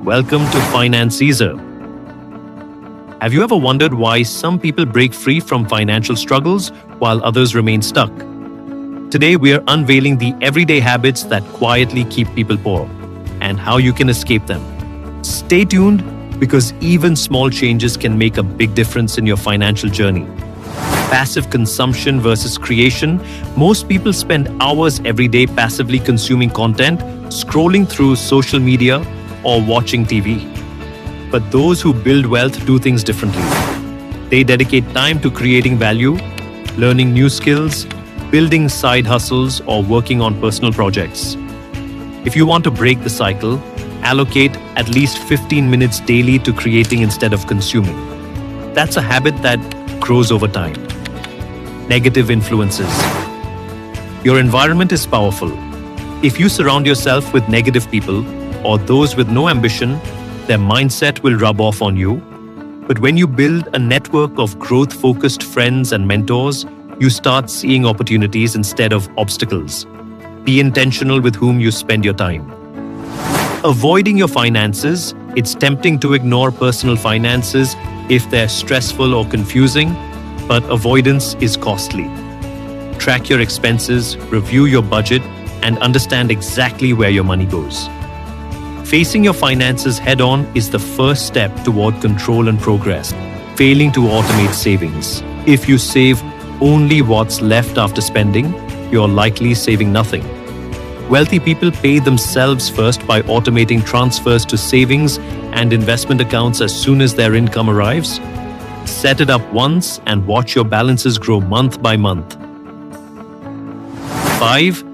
Welcome to Finance Easer. Have you ever wondered why some people break free from financial struggles while others remain stuck? Today, we are unveiling the everyday habits that quietly keep people poor and how you can escape them. Stay tuned because even small changes can make a big difference in your financial journey. Passive consumption versus creation. Most people spend hours every day passively consuming content, scrolling through social media, or watching TV. But those who build wealth do things differently. They dedicate time to creating value, learning new skills, building side hustles, or working on personal projects. If you want to break the cycle, allocate at least 15 minutes daily to creating instead of consuming. That's a habit that grows over time. Negative influences. Your environment is powerful. If you surround yourself with negative people or those with no ambition, their mindset will rub off on you. But when you build a network of growth-focused friends and mentors, you start seeing opportunities instead of obstacles. Be intentional with whom you spend your time. Avoiding your finances. It's tempting to ignore personal finances if they're stressful or confusing, but avoidance is costly. Track your expenses, review your budget, and understand exactly where your money goes. Facing your finances head-on is the first step toward control and progress. Failing to automate savings. If you save only what's left after spending, you're likely saving nothing. Wealthy people pay themselves first by automating transfers to savings and investment accounts as soon as their income arrives. Set it up once and watch your balances grow month by month. 5.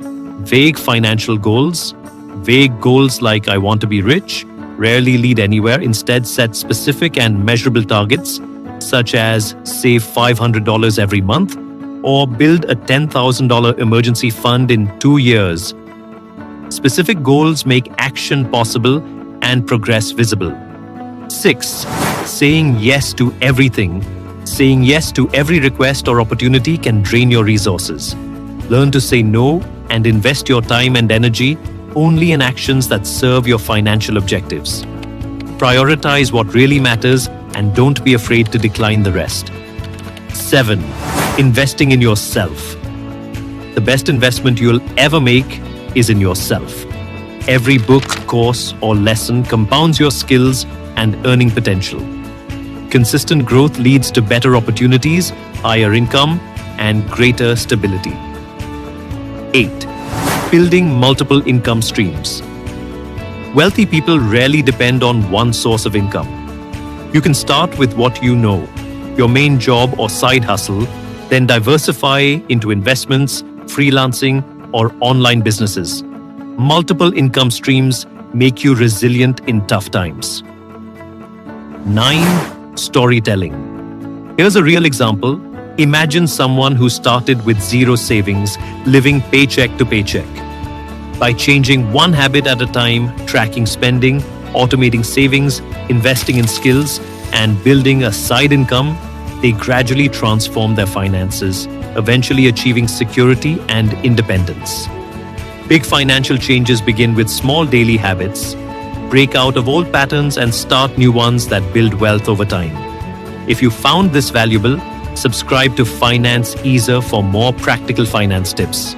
Vague financial goals. Vague goals like "I want to be rich" rarely lead anywhere. Instead, set specific and measurable targets, such as save $500 every month or build a $10,000 emergency fund in 2 years. Specific goals make action possible and progress visible. 6. Saying yes to everything. Saying yes to every request or opportunity can drain your resources. Learn to say no and invest your time and energy only in actions that serve your financial objectives. Prioritize what really matters and don't be afraid to decline the rest. 7. Investing in yourself. The best investment you'll ever make is in yourself. Every book, course, or lesson compounds your skills and earning potential. Consistent growth leads to better opportunities, higher income, and greater stability. 8. Building multiple income streams. Wealthy people rarely depend on one source of income. You can start with what you know, your main job or side hustle, then diversify into investments, freelancing, or online businesses. Multiple income streams make you resilient in tough times. 9. Storytelling. Here's a real example. Imagine someone who started with zero savings, living paycheck to paycheck. By changing one habit at a time, tracking spending, automating savings, investing in skills, and building a side income, they gradually transform their finances, eventually achieving security and independence. Big financial changes begin with small daily habits. Break out of old patterns and start new ones that build wealth over time. If you found this valuable, subscribe to Finance Easer for more practical finance tips.